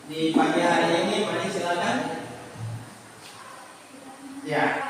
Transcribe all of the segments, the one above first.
Di pagi hari ini, mari silakan. Ya.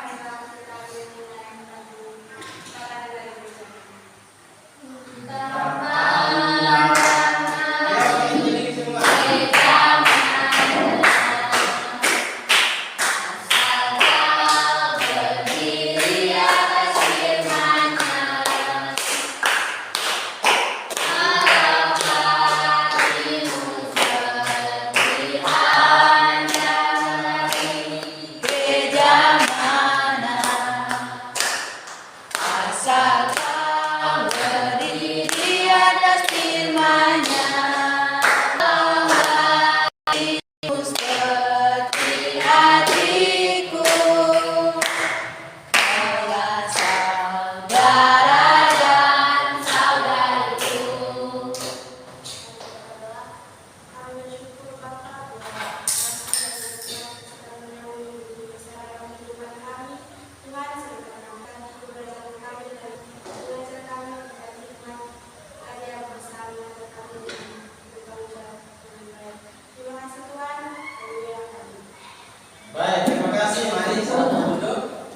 Baik, terima kasih. Mari sama duduk.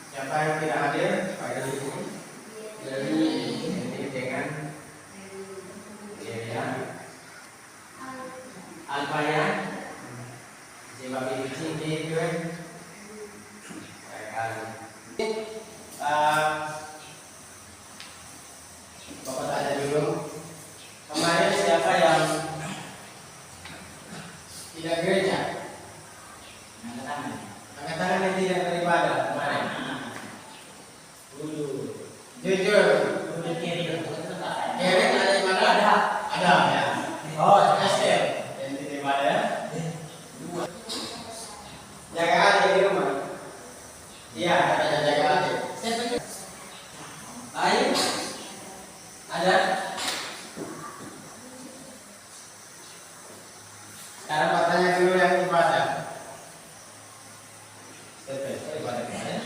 Siapa yang tidak hadir pada hari ini? Dari dengan ya, apa ya? Coba bikin gitu kan? Bapak tanya dulu. Kemarin siapa yang tidak gereja? Angkat tangan yang tidak beribadah kemarin. Jujur. Kering ada di mana? Ada ya. Oh, Esther yang tidak beribadah. Jaga adik di rumah. Iya, ada jaga adik. Lain ada. Sekarang katanya dulu yang ibadah. Ibadah kemarin?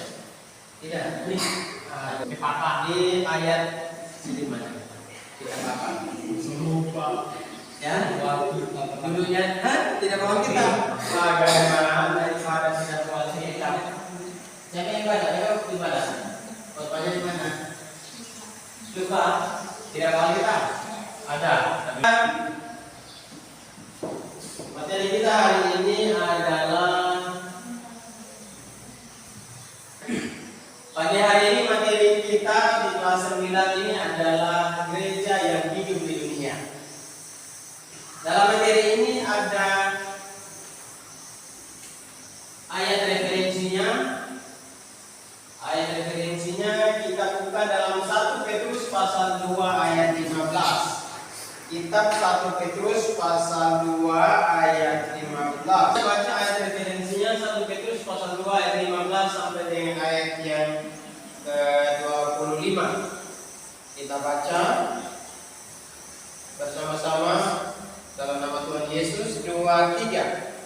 Tidak. Di papa di ayat di mana? Kita papa. Lupa. Ya. Dulunya, tidak bawa kita. Bagaimana dari ibadah tidak bawa kita? Siapa yang ibadah? Ayo ibadah. Khotbahnya di mana? Lupa. Tidak bawa kita. Ada. Materi kita hari ini adalah pagi hari ini materi kita di kelas 9 ini adalah gereja yang hidup di dunia. Dalam materi ini ada ayat referensinya. Ayat referensinya kita buka dalam 1 Petrus pasal 2 ayat 15. Kitab 1 Petrus pasal 2 ayat 15. Baca ayat referensinya 1 Petrus pasal 2 ayat 15 sampai dengan ayat yang ke-25. Kita baca bersama-sama dalam nama Tuhan Yesus. 2, 3.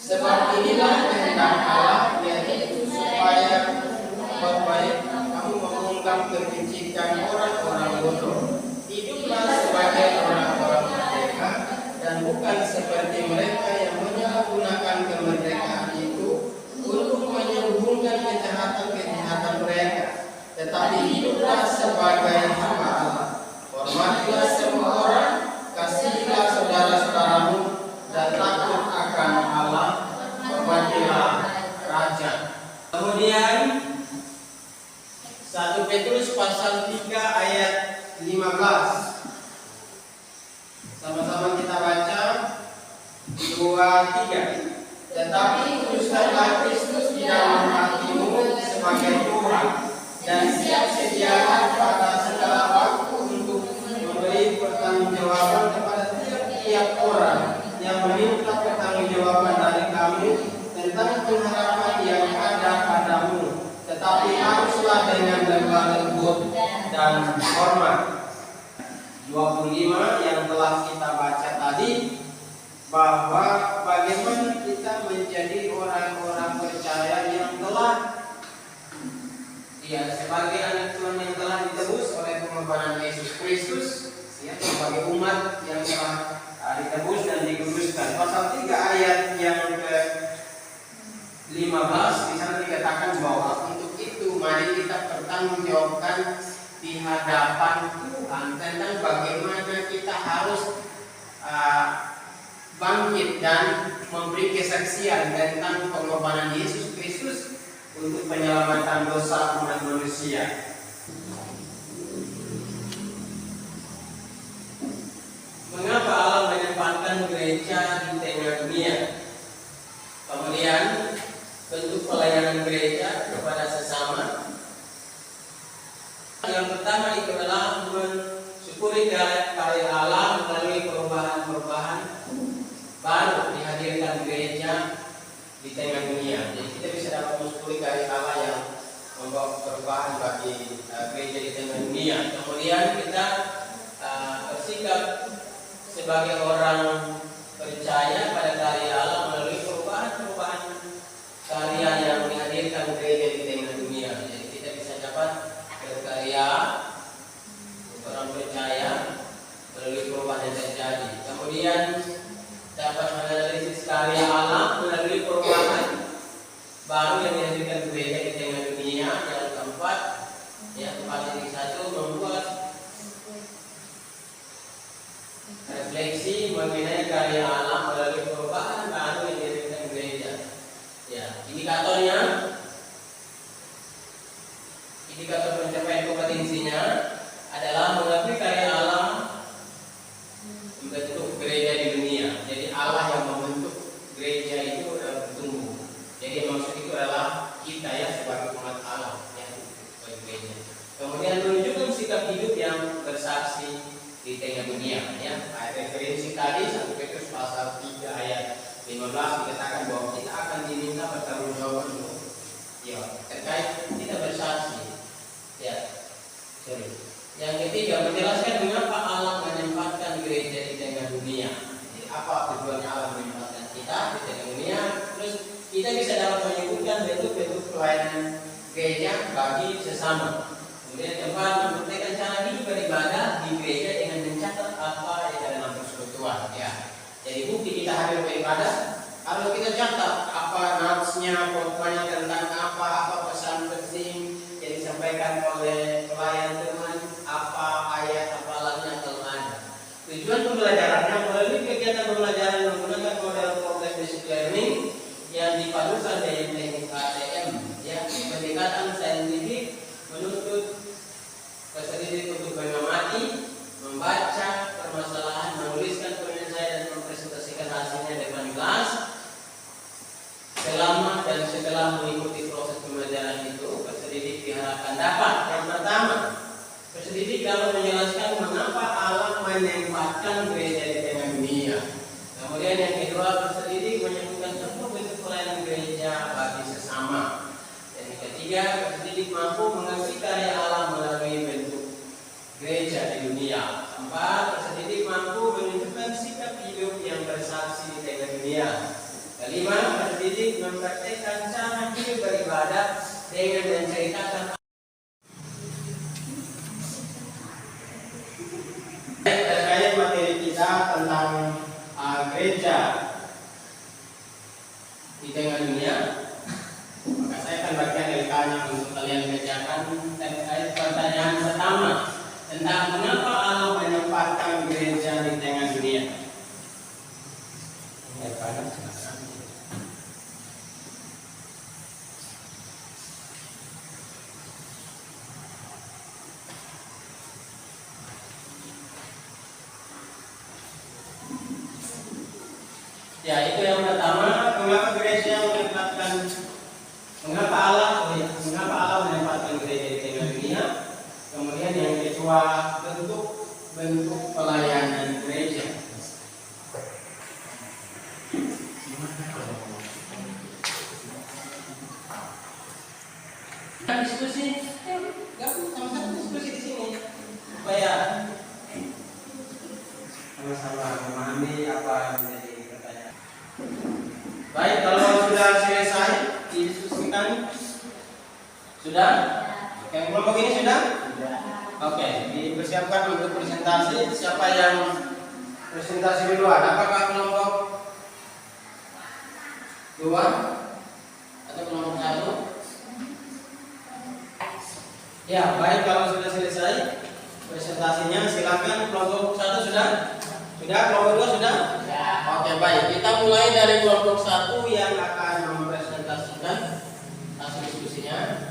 Sebab inilah kehendak Allah, yaitu supaya baik kamu mengungkap kebencian orang-orang bodoh. Hiduplah sebagai orang-orang merdeka dan bukan seperti mereka yang menyalahgunakan kemerdekaan itu untuk menyembunyikan kejahatan tetapi hiduplah sebagai hamba Allah. Hormatilah semua orang, kasihilah saudara-saudaramu, dan takut akan Allah, hormatilah raja. Kemudian 1 Petrus pasal 3 ayat 15. Sama-sama kita baca 2, 3. Tetapi kuduskanlah Kristus di dalam hatimu sebagai Tuhan, dan siap sediakan pada segala waktu untuk memberi pertanggungjawaban kepada tiap-tiap orang yang meminta pertanggungjawaban dari kamu tentang pengharapan yang ada padamu, tetapi haruslah dengan lemah lembut dan hormat. 25 yang telah kita baca tadi, bahwa bagaimana kita menjadi orang-orang percaya yang telah sebagai anak Tuhan yang telah ditebus oleh pengorbanan Yesus Kristus, sebagai umat yang telah ditebus dan dikuduskan. Pasal 3 ayat yang ke-15 di sana dikatakan bahwa untuk itu mari kita pertanggungjawabkan di hadapan Tuhan tentang bagaimana kita harus bangkit dan memberi kesaksian tentang pengorbanan Yesus Kristus untuk penyelamatan dosa umat manusia. Mengapa Allah menempatkan gereja di tengah dunia? Kemudian bentuk pelayanan gereja kepada sesama. Yang pertama itu adalah mensyukuri karya Allah melalui perubahan-perubahan baru dihadirkan gereja di tengah dunia. Jadi kita bisa dapat mensyukuri karya Allah yang membawa perubahan bagi gereja di tengah dunia. Kemudian kita bersikap sebagai orang percaya pada karya Allah melalui perubahan-perubahan karya yang dihadirkan gereja di tengah dunia. Jadi kita bisa dapat berkarya orang percaya melalui perubahan yang terjadi. Kemudian dapat menganalisis karya Allah melalui perubahan baru yang dihadirkan gereja di tengah dunia. Yang keempat, satu, membuat refleksi mengenai karya Allah melalui perubahan baru yang dihadirkan gereja. Indikatornya, indikator pencapaian kompetensinya adalah mengakui karya Allah membentuk gereja di dunia. Jadi Allah yang membentuk gereja itu bertumbuh. Jadi maksud itu adalah kita sebagai umat Allah sebagai gereja. Kemudian menunjukkan sikap hidup yang bersaksi di tengah dunia. Referensi tadi 1 Petrus pasal 3 ayat 15 dikatakan bahwa kita akan diminta pertanggungjawaban terkait kita bersaksi. Yang ketiga, menjelaskan mengapa Allah menempatkan gereja di tengah dunia. Jadi apa tujuannya Allah menempatkan kita di tengah dunia? Terus kita bisa dapat menyebutkan bentuk-bentuk pelayanan gereja bagi sesama. Kemudian keempat, membuktikan cara hidup beribadah di gereja dengan mencatat apa yang ada dalam persekutuan. Jadi bukti kita hadir beribadah, kalau kita catat apa notes-nya, pokoknya tentang apa pesan penting yang disampaikan oleh pelayan Tuhan, apa ayat hafalannya kalau ada. Tujuan pembelajarannya melalui kegiatan pembelajaran menggunakan model complex basic learning yang dipadukan dengan teknik ATM, pendekatan saintifik menuntut peserta untuk mengamati, membaca permasalahan, menuliskan penyelesaian dan mempresentasikan hasilnya di depan kelas. Selama dan setelah mengikuti proses pembelajaran itu, peserta didik diharapkan dapat yang pertama, peserta didik dapat menjelaskan mengapa Allah menempatkan gereja di tengah dunia. Kemudian yang kedua, peserta didik menyebutkan contoh bentuk pelayanan gereja bagi sesama. Dan yang ketiga, peserta didik mampu mengasihi karya Allah melalui bentuk gereja di dunia. Keempat, peserta didik mampu menunjukkan sikap hidup yang bersaksi di tengah dunia. Kelima, peserta didik mempraktikkan cara hidup beribadah dengan menceritakan terkait materi kita tentang gereja di tengah dunia. Maka saya akan bagikan LK-nya untuk kalian kerjakan. tentang mengapa Allah menempatkan gereja di tengah dunia. Ya, itu yang pertama, mengapa gereja menempatkan, mengapa Allah menempatkan gereja di tengah dunia. Kemudian yang kedua, bentuk pelayanan gereja. Diskusi, sama-sama diskusi di sini supaya sama-sama memahami apa yang menjadi pertanyaan. Baik, kalau sudah selesai didiskusikan, sudah? Yang kelompok ini sudah? Oke, dipersiapkan untuk presentasi. Siapa yang presentasi duluan? Apakah kelompok 2 atau kelompok 1? Ya, baik, kalau sudah selesai presentasinya, silakan. Kelompok 1 sudah? Sudah? Kelompok 2 sudah? Ya. Oke, baik. Kita mulai dari kelompok 1 yang akan mempresentasikan hasil diskusinya.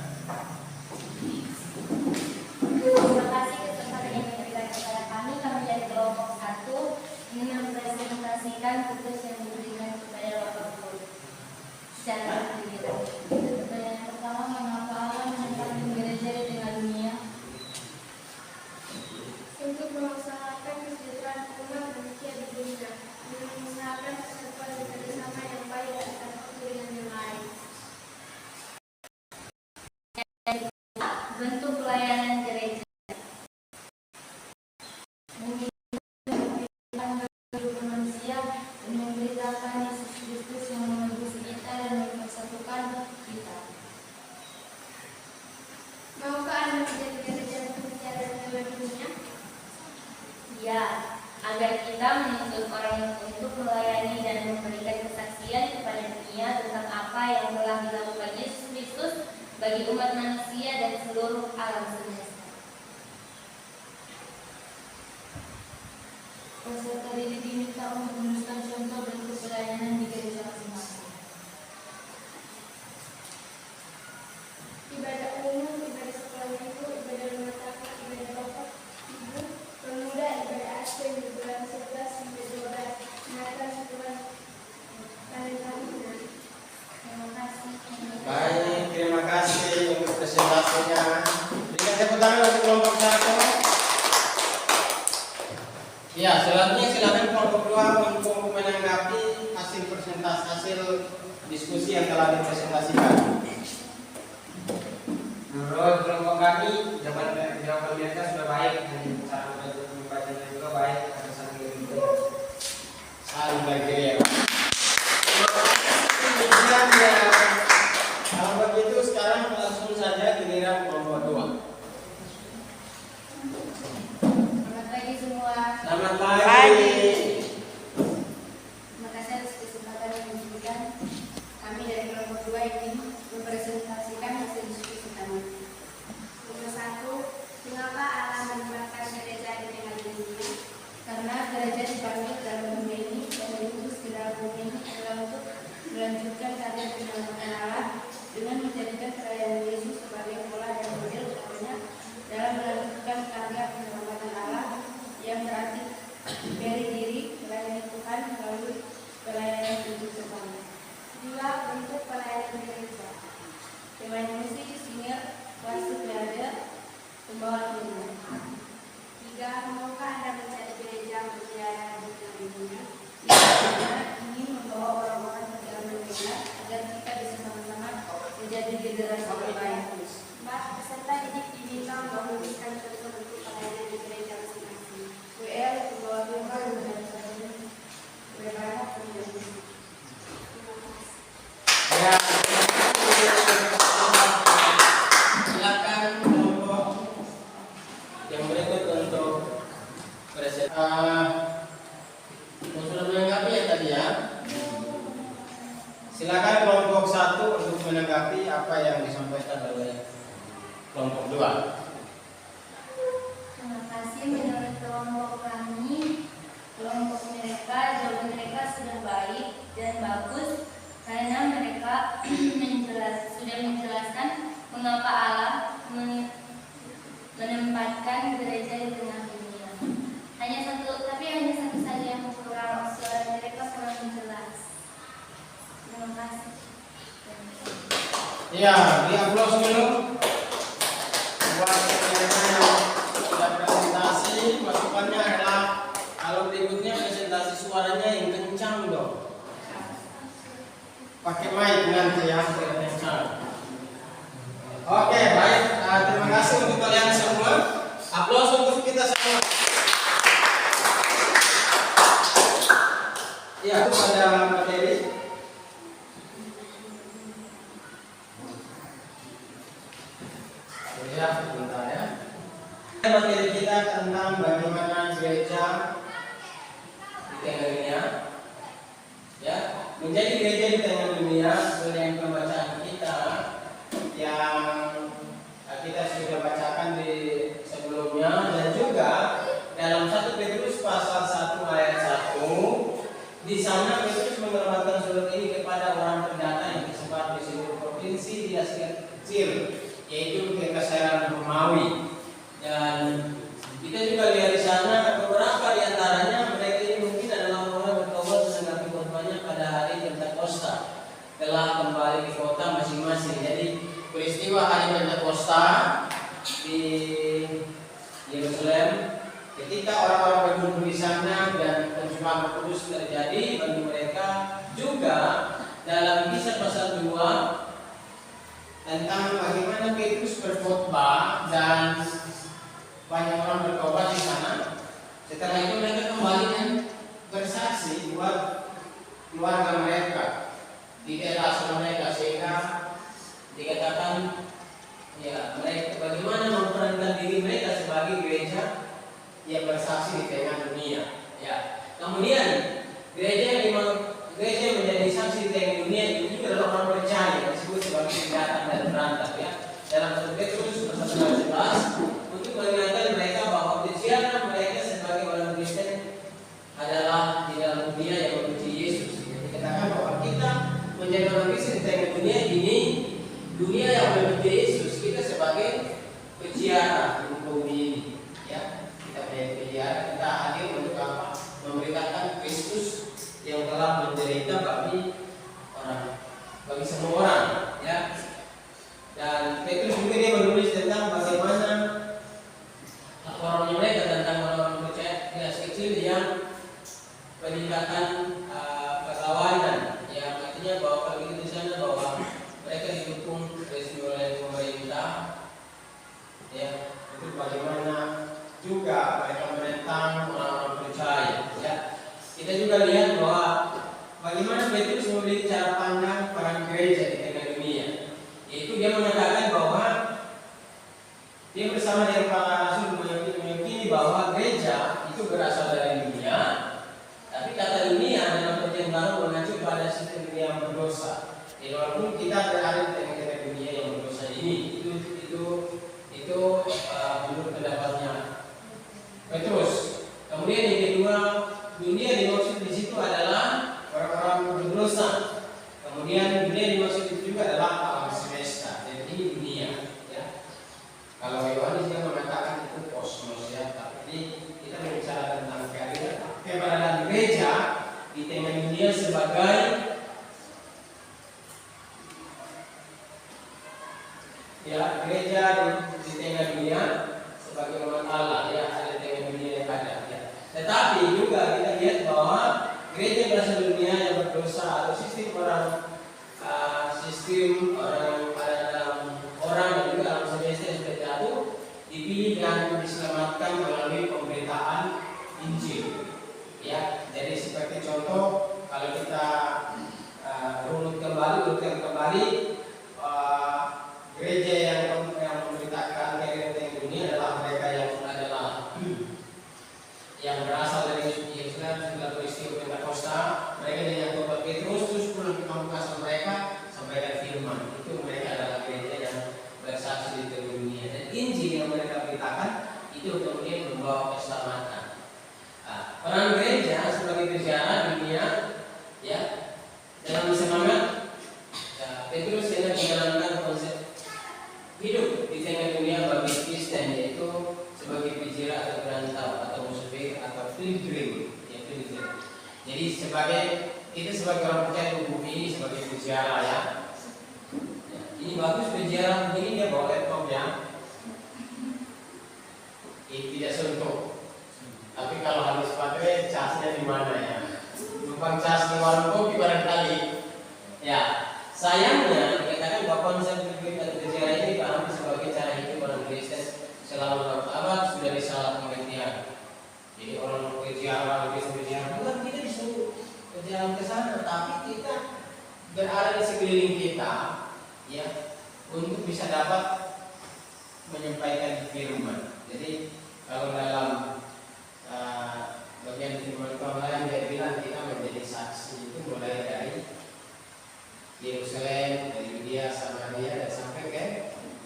Terima kasih kesempatan yang diberikan kepada kami. Kami dari kelompok 1 ingin mempresentasikan tugas yang diberikan kepada Bapak Guru secara giliran. Pertanyaan pertama, mengapa Allah menempatkan gereja di tengah dunia? Untuk mengusahakan kesejahteraan umat manusia di dunia, dengan mengusahakan persatuan dan kerjasama yang baik antara satu dengan yang lain. Bentuk pelayanan gereja menghidupkan manusia dan memberitakan Yesus Kristus yang menebus kita dan mempersatukan kita. Maukah Anda menjadi gereja untuk bicara di dunia? Ya, agar kita menuntut orang untuk melayani dan memberikan kesaksian kepada dunia tentang apa yang telah dilakukan Yesus Kristus bagi umat manusia dan seluruh alam semesta. Peserta didik diminta untuk menuliskan contoh bentuk pelayanan di gereja masing-masing. Ibadah umum, ibadah sekolah minggu, ibadah rumah tangga, ibadah bapak, ibu, pemuda, ibadah asing di bulan 11 sampai 12, Natal, Tuhan, Valentine. Terima kasih. Baik, terima kasih untuk presentasinya. Berikan tepuk tangan untuk kelompok 1. Ya, selanjutnya silakan kelompok 2 untuk menanggapi hasil presentasi, hasil diskusi yang telah dipresentasikan. Menurut kelompok kami, jawaban mereka sudah baik dan cara membacanya juga baik, ada saling bagi ya. Kemudian ya, kalau begitu sekarang langsung saja giliran kelompok 2. Selamat pagi semua. Selamat pagi. Terima kasih atas kesempatan yang diberikan. Kami dari kelompok 2 ingin mempresentasikan hasil diskusi kami. Nomor 1, mengapa Allah menempatkan gereja di tengah dunia? Karena gereja dipanggil dalam dunia ini dan diutus ke dalam dunia ini adalah untuk melanjutkan karya penyelamatan Allah dengan menjadikan pelayanan Yesus sebagai pola dan model utamanya dalam melanjutkan karya penyelamatan Allah yang berarti beri diri melayani Tuhan melalui pelayanan hidup bersama. 2, bentuk pelayanan gereja. Dewan musik, singer, wasit belajar, pembawa firman. 3, maukah Anda mencari gereja berjalan di tengah dunia? Kita ingin membawa orang-orang ke dalam gereja agar kita bisa sama-sama menjadi generasi terbaik. 4, peserta didik diminta untuk menuliskan contoh bentuk pelayanan di gereja masing-masing. WL, pembawa firman, dan sebagainya. Berharap menjadi. Ya, silakan kelompok yang berikut untuk presentasi. Sudah menanggapi ya tadi ya. Silakan kelompok 1 untuk menanggapi apa yang disampaikan oleh kelompok 2. Terima kasih. Mengapa Allah menempatkan gereja di tengah dunia? Hanya satu saja yang kurang, suara mereka kurang jelas. Terima kasih. Ya, di aplaus dulu buat yang sudah presentasi. Masukannya adalah kalau berikutnya presentasi suaranya yang kencang dong. Pakai mic nanti ya, kencang. Oke, baik. Terima kasih untuk kalian semua. Aplaus untuk kita semua. Ya, pada materi. Ya, sebentar ya. Materi kita tentang bagaimana gereja di tengah dunia. Ya, menjadi gereja di tengah dunia sesuai yang pembacaan kita yang kita sudah bacakan di sebelumnya, dan juga dalam 1 Petrus pasal 1 ayat 1. Di sana Petrus mengeluarkan surat ini kepada orang pendatang yang tersebar di seluruh provinsi di Asia Kecil, yaitu Kekaisaran Romawi. Dan kita juga lihat di sana beberapa di antaranya mereka ini mungkin adalah orang bertobat menanggapi khotbahnya pada hari Pentakosta, telah kembali ke kota masing-masing. Jadi peristiwa hari Pentakosta di Yerusalem, ketika orang-orang berkumpul di sana dan pencurahan Roh Kudus terjadi bagi mereka, juga dalam Kisah pasal 2 tentang bagaimana Petrus berkhotbah dan banyak orang bertobat di sana. Setelah itu mereka kembali dan bersaksi buat keluarga mereka di daerah asal mereka, sehingga dikatakan ya mereka bagaimana memperankan diri mereka sebagai gereja yang bersaksi di tengah dunia. Ya, kemudian gereja yang menjadi saksi di tengah dunia itu juga adalah orang percaya, disebut sebagai pendatang dan perantau. Ya, dalam 1 Petrus pasal 11 untuk mengingatkan mereka bahwa kejiatan mereka sebagai orang Kristen adalah di dalam dunia yang membenci Yesus. Dikatakan bahwa kita menjadi orang Kristen di tengah dunia ini, dunia yang membenci Yesus, kita sebagai peziarah di bumi ini. Ya, kita menjadi peziarah, kita hadir untuk apa? Memberitakan Kristus yang telah menderita bagi semua orang. Ya. Dan Petrus juga dia menulis tentang bagaimana laporan mereka tentang orang-orang percaya di Asia Kecil yang peningkatan perlawanan. Ya, artinya bahwa kalau di sana bahwa mereka didukung resmi oleh pemerintah. Ya, itu bagaimana juga mereka menentang orang-orang percaya. Ya, kita juga lihat bahwa bagaimana Petrus memiliki cara pandang para gereja di tengah dunia. Yaitu dia mengatakan bahwa dia bersama dengan para rasul meyakini bahwa gereja itu berasal dari dunia, tapi kata dunia dalam perjanjian baru mengacu pada sistem dunia yang berdosa. Jadi walaupun kita berada di tengah-tengah dunia yang berdosa ini, itu menurut pendapatnya Petrus. Kemudian yang kedua, dunia dimaksud di situ adalah orang-orang berdosa. Kemudian dunia dimaksud itu juga adalah alam semesta. Jadi ini dunia. Ya. Kalau Yohanes dia mengatakan itu kosmos, ya. Tapi kita berbicara tentang keberadaan gereja di tengah dunia sebagai gereja di tengah dunia sebagai umat Allah, ya, ada di tengah dunia yang ada. Ya. Tetapi juga kita lihat bahwa gereja berasal dari dunia yang berdosa atau sistem orang pada dalam orang dan juga alam semesta yang sudah jatuh dipilih dan diselamatkan melalui pemberitaan Injil. Ya, jadi seperti contoh kalau kita urutkan kembali gereja yang memberitakan gereja yang dunia adalah mereka yang berasal dari Yerusalem setelah peristiwa Pentakosta. Mereka yang tobat Petrus terus pulang ke kampung asal mereka sampaikan firman. Itu mereka adalah gereja yang bersaksi di seluruh dunia, dan Injil yang mereka beritakan itu kemudian membawa keselamatan. Peran gereja sebagai peziarah dunia, ya, dalam semangat Petrus dengan menjalankan konsep kita sebagai orang percaya tubuh ini sebagai peziarah ya. Ini bagus peziarah begini dia bawa laptop ya. Ini tidak sentuh. Tapi kalau harus pakai casnya di mana ya? Numpang cas di warung kopi barangkali. Ya, sayangnya dikatakan bahwa konsep peziarah ini paham sebagai cara hidup orang Kristen selama abad sudah disalah pengertian. Jadi orang peziarah, bukan kita disuruh berjalan ke sana, tapi kita berada di sekeliling kita, ya, untuk bisa dapat menyampaikan firman. Jadi kalau dalam bagian firman Tuhan dia bilang kita menjadi saksi itu mulai dari Yerusalem, dari Yudea, Samaria dan sampai ke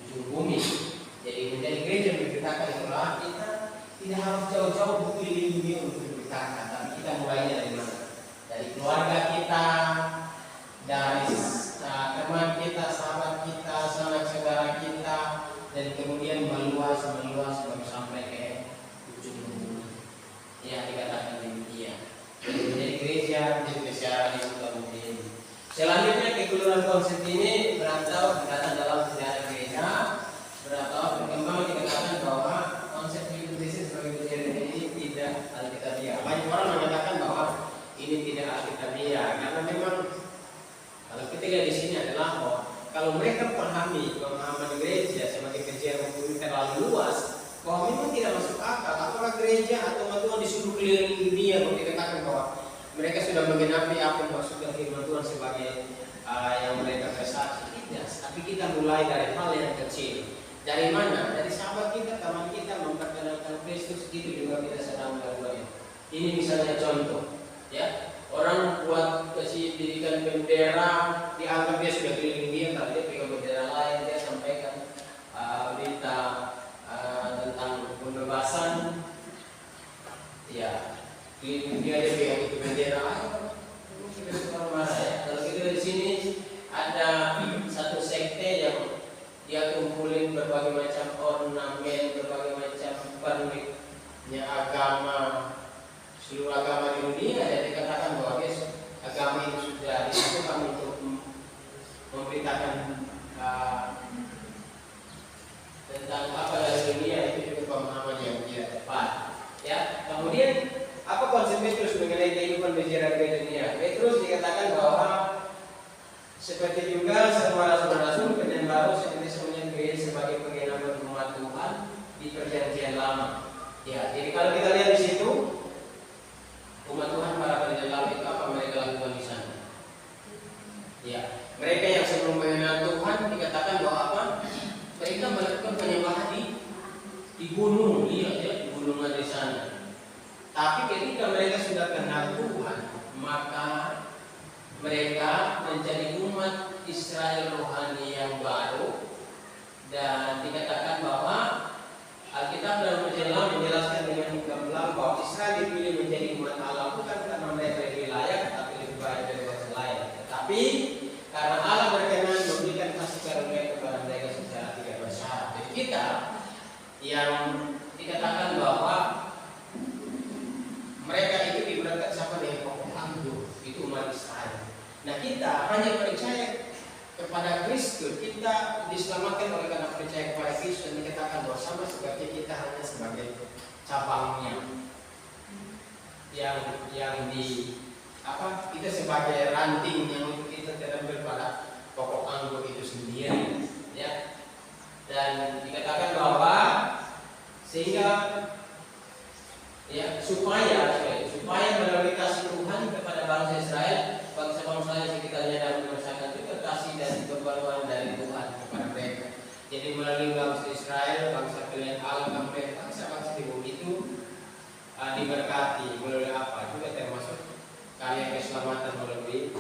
ujung bumi. Jadi menjadi gereja memberitakan itulah kita tidak harus jauh-jauh berkeliling dunia untuk memberitakan, tapi kita mulainya dari mana? Dari keluarga kita, dari teman kita, sahabat kita, sanak saudara kita, dan kemudian meluas baru sampai ke ujung bumi. Ya dikatakan demikian. Jadi menjadi gereja, menjadi peziarah di muka bumi ini. Selanjutnya kekeluaran konsep ini berantau datang dalam sejarah gereja, berantau berkembang dikatakan bahwa konsep hidup Kristen sebagai peziarah ini tidak alkitabiah. Banyak orang mengatakan bahwa ini tidak alkitabiah karena memang kalau kita lihat di sini adalah bahwa kalau mereka pahami pemahaman gereja sebagai peziarah bumi terlalu luas, bahwa memang tidak masuk akal. Apakah gereja atau Tuhan disuruh keliling dunia untuk dikatakan bahwa mereka sudah menggenapi apa yang maksudnya firman Tuhan sebagai yang mereka bersaksi? Tidak. Tapi kita mulai dari hal yang kecil. Dari mana? Dari sahabat kita, teman kita memperkenalkan Kristus, itu juga kita sedang melakukannya. Ini misalnya contoh, ya. Orang buat kasih dirikan bendera, dianggap dia sudah keliling dia, tapi dia pegang bendera lain, dia sampaikan berita tentang pembebasan, ya. Dia pegang itu bendera, kita suka marah ya. Kalau kita di sini ada satu sekte yang dia kumpulin berbagai macam ornamen, berbagai macam perniknya agama, seluruh agama di dunia, dan dikatakan bahwa agama ini sudah disatukan untuk memberitakan tentang apa dari dunia. Itu juga pemahaman yang tidak tepat. Ya, kemudian apa konsep Petrus mengenai kehidupan peziarah di dunia? Petrus dikatakan bahwa seperti juga semua rasul-rasul pengen baru seperti semuanya gereja sebagai penggenapan umat Tuhan di perjanjian lama. Ya, jadi kalau kita lihat di situ umat Tuhan para perjanjian lama itu apa mereka lakukan di sana? Ya, mereka yang sebelum mengenal Tuhan dikatakan bahwa apa? Mereka melakukan penyembahan di gunung, ya, di gunungan di sana. Tapi ketika mereka sudah kenal Tuhan, maka mereka menjadi umat Israel rohani yang baru, dan dikatakan bahwa Alkitab dalam perjalanan menjelaskan dengan gamblang bahwa Israel dipilih menjadi umat Allah bukan karena mereka lebih layak, tapi lebih baik dari orang lain, tetapi karena Allah berkenan memberikan kasih karunia kepada mereka secara tidak bersyarat. Jadi kita yang dikatakan bahwa mereka itu diberkati sama dengan pokok anggur, itu umat Israel. Nah kita hanya percaya kepada Kristus, kita diselamatkan oleh karena percaya kepada Kristus, dan dikatakan bahwa sama seperti kita hanya sebagai cabangnya yang di apa, kita sebagai ranting yang untuk kita terambil pada pokok anggur itu sendiri, ya. Dan dikatakan bahwa sehingga ya supaya melalui kasih Tuhan kepada bangsa Israel, bangsa-bangsa yang sekitarnya dan merasakan juga kasih dan kebaruan dari Tuhan kepada mereka. Jadi melalui bangsa Israel, bangsa pilihan Allah, bangsa-bangsa di bumi itu diberkati melalui apa? Juga termasuk karya keselamatan melalui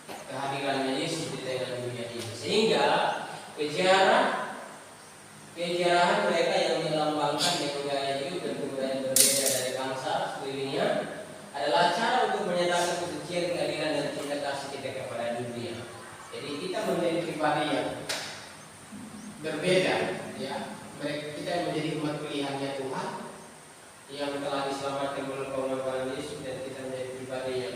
kehadirannya Yesus di tengah dunia ini. Sehingga keziarahan mereka yang melambangkan dengan gaya hidup dan kebudayaan berbeda dari bangsa sekelilingnya adalah cara untuk menyatakan kesucian, keadilan dan cinta kasih kita kepada dunia. Jadi kita menjadi pribadi yang berbeda, ya. Kita menjadi umat pilihannya Tuhan yang telah diselamatkan melalui pengakuan Yesus, dan kita menjadi pribadi yang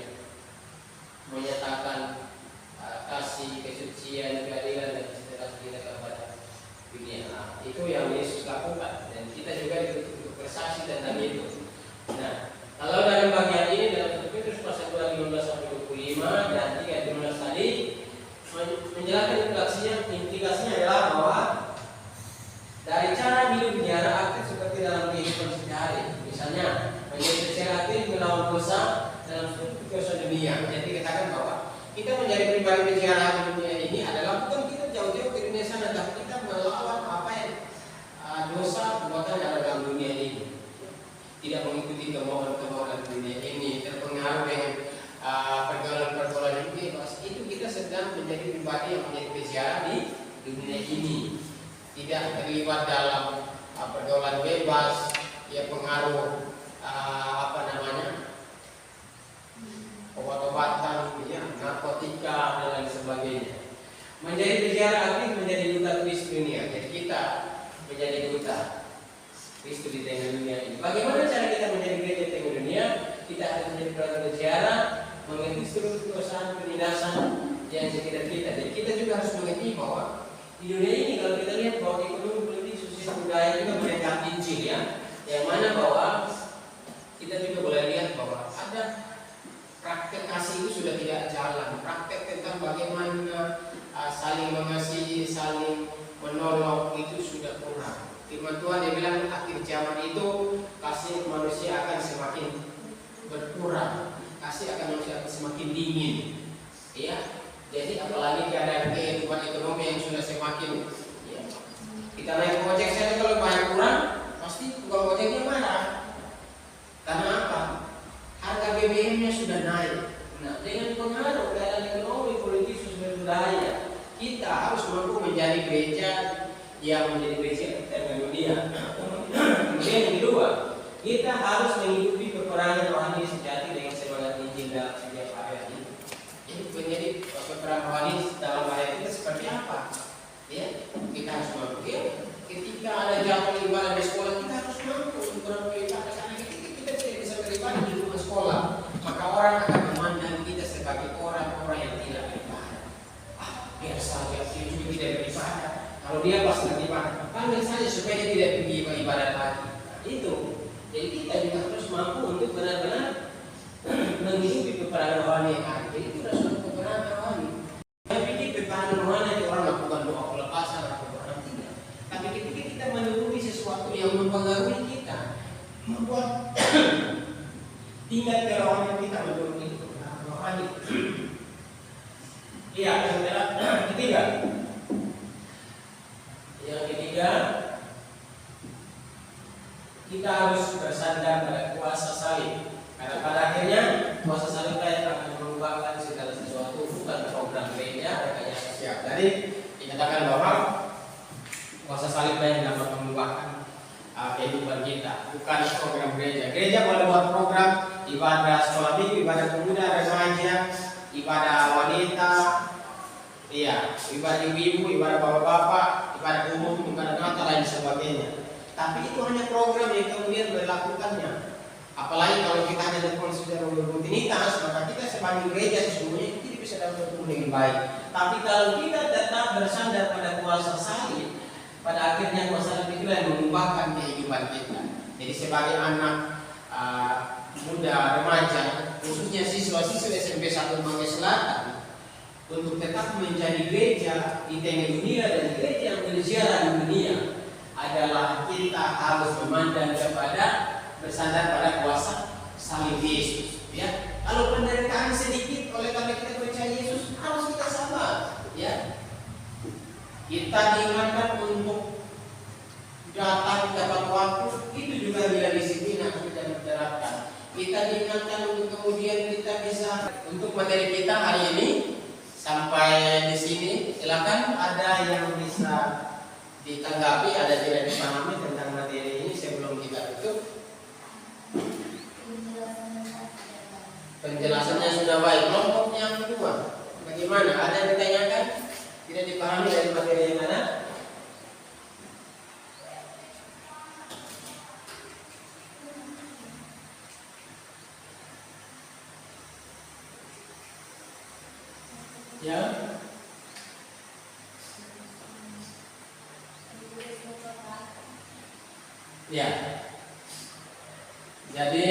ini, tidak terlibat dalam pergaulan bebas, ya pengaruh obat-obatan, ya, narkotika dan lain sebagainya. Menjadi penjara aktif menjadi duta Kristus dunia. Jadi kita menjadi duta Kristus di tengah dunia ini. Bagaimana cara kita menjadi gereja di tengah dunia? Kita harus menjadi penjara, mengerti seluruh kedosan, penindasan yang sekitar kita. Jadi kita juga harus mengerti bahwa di dunia ini kalau kita lihat bahwa ekonomi, politik, sosial, budaya juga mendekat Injil, ya. Yang mana bahwa kita juga boleh lihat bahwa ada praktek kasih itu sudah tidak jalan. Praktek tentang bagaimana saling mengasihi, saling menolong itu sudah kurang. Firman Tuhan dia bilang akhir zaman itu kasih manusia akan semakin berkurang, kasih akan manusia akan semakin dingin. Ya, jadi apalagi keadaan kehidupan ekonomi yang sudah semakin, ya. Kita naik ojek saja kalau bayar kurang, pasti tukang ojeknya marah. Karena apa? Harga BBM-nya sudah naik. Nah, dengan pengaruh keadaan ekonomi, politik, sosial, budaya, kita harus mampu menjadi gereja yang menjadi gereja tengah dunia. Kemudian yang kedua, kita harus mengikuti peperangan rohani sejati dengan semangat Injil dalam setiap area ini. Jadi menjadi peperangan rohani dalam area kita seperti apa? Ya, kita harus mampu. Ya, ketika ada jadwal ibadah di sekolah, kita harus mampu untuk beribadah. Karena kita tidak bisa beribadah di rumah sekolah, maka orang akan memandang kita sebagai orang-orang yang tidak beribadah. Biar saja dia juga tidak beribadah. Kalau dia pas beribadah, panggil saja supaya dia tidak pergi beribadah lagi. Itu. Jadi kita juga harus mampu untuk benar-benar menghidupi peperangan rohani yang ada. Jadi itu adalah suatu peperangan rohani. Saya pikir peperangan rohani itu orang lakukan doa pelepasan atau orang tidak. Tapi ketika kita menuruti sesuatu yang mempengaruhi kita, membuat tingkat kerohanian kita menuruti peperangan rohani. Iya, yang ketiga. Yang ketiga, kita harus bersandar pada kuasa salib. Karena pada akhirnya kuasa salib akan mengubahkan segala sesuatu, bukan program gereja, rekayasa siap. Jadi dikatakan bahwa kuasa salib yang dapat mengubahkan kehidupan kita, bukan program gereja. Gereja boleh buat program ibadah sekolah minggu, ibadah pemuda, remaja, ibadah wanita, iya, ibadah ibu-ibu, ibadah bapak-bapak, ibadah umum, ibadah Natal dan sebagainya. Tapi itu hanya program yang kemudian berlakukannya. Apalagi kalau kita hanya secara rutinitas, maka kita sebagai gereja sesungguhnya tidak bisa dapat bertumbuh dengan baik. Tapi kalau kita tetap bersandar pada kuasa salib, pada akhirnya kuasa salib itulah yang mengubahkan kehidupan kita. Jadi sebagai anak muda, remaja, khususnya siswa-siswa SMP 1 Mangga Selatan, untuk tetap menjadi gereja di tengah dunia dan gereja yang berjalan di dunia adalah kita harus memandang kepada bersandar pada kuasa salib Yesus. Ya, kalau penderitaan sedikit oleh karena kita percaya Yesus, harus kita sabar. Ya, kita diingatkan untuk datang tepat waktu, itu juga bila disiplin harus kita terapkan. Kita diingatkan untuk kemudian kita bisa untuk materi kita hari ini. Sampai di sini, silakan ada yang bisa ditanggapi, ada tidak dipahami tentang materi ini sebelum kita tutup. Penjelasannya sudah baik. Kelompok yang kedua, bagaimana? Ada yang ditanyakan? Tidak dipahami dari materi yang ada? Ya. Ya. Jadi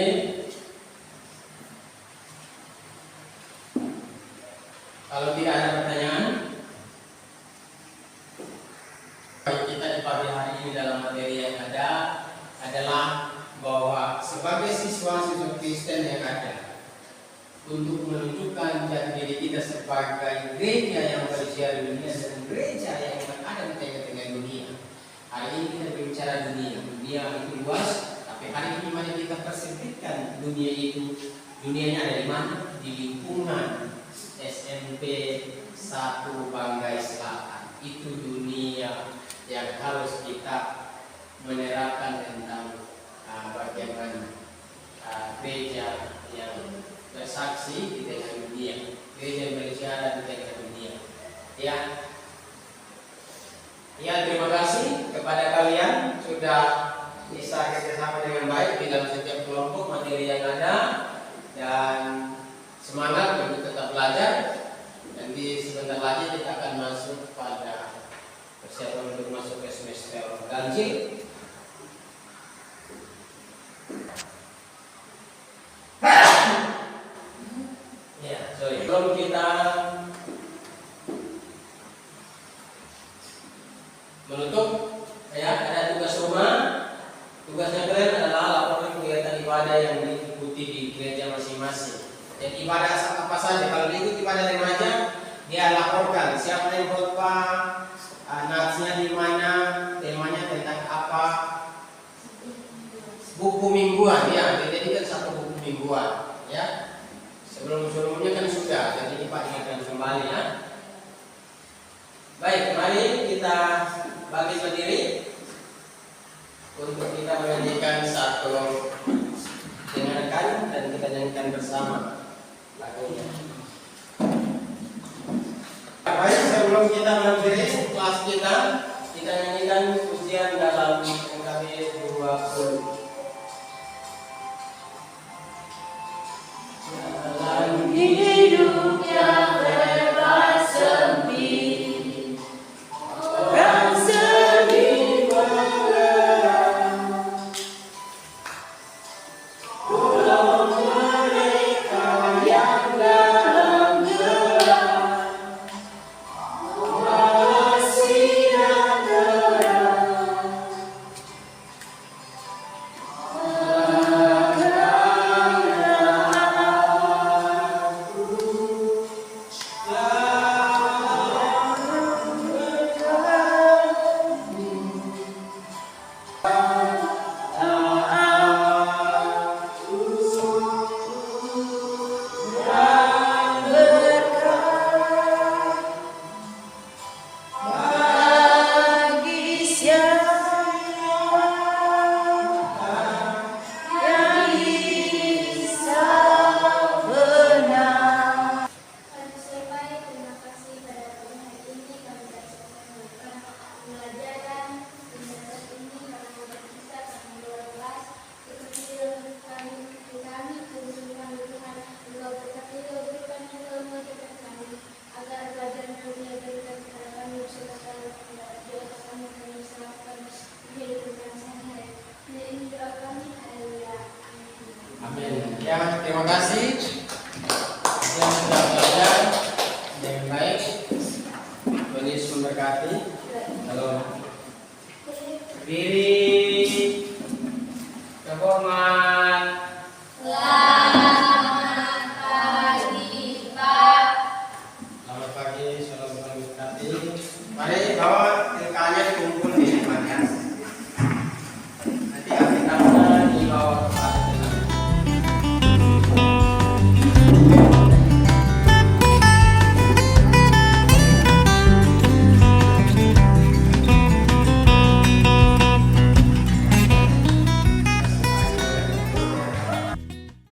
kalau tidak ada pertanyaan, kita di pagi hari ini dalam materi yang ada adalah bahwa sebagai siswa-siswa Kristen yang ada, untuk menunjukkan jati diri kita sebagai gereja yang bersiar di dunia dan gereja yang ada di tengah-tengah dunia. Hari ini kita berbicara dunia. Dunia itu luas, tapi hari ini mari kita persempitkan dunia itu. Dunianya ada di mana? Di lingkungan SMP 1 Banggai Selatan. itu dunia yang harus kita menerapkan tentang bagaimana gereja yang bersaksi di tengah dunia, gereja yang berbicara di tengah dunia. Ya, terima kasih kepada kalian sudah bisa kerjasama dengan baik di dalam setiap kelompok materi yang ada, dan semangat untuk tetap belajar. Nanti sebentar lagi kita akan masuk pada persiapan untuk masuk ke semester ganjil. Sebelum kita menutup, ya, ada tugas rumah. Tugasnya kalian adalah laporan kegiatan ibadah yang diikuti di gereja masing-masing. Jadi ibadah apa saja, kalau diikuti ibadah remaja, dia laporkan siapa yang khotbah, natsnya di mana, temanya tentang apa, buku mingguan, ya, jadi kan satu buku mingguan, ya. Sebelumnya kan sudah, jadi ini Pak ingatkan kembali, ya. Baik, mari kita bagi berdiri untuk kita menyanyikan satu dengarkan dan kita nyanyikan bersama lagunya. Baik, sebelum kita berdiri kelas kita nyanyikan pujian dalam MKB 20. Dalam hidup yang bebas sempit, orang sedih bergerak, tolong mereka yang dalam gelap, kasih dan terang. Amin. Ya, terima kasih yang sudah belajar dengan baik. Tuhan Yesus memberkati. Halo. Berdiri.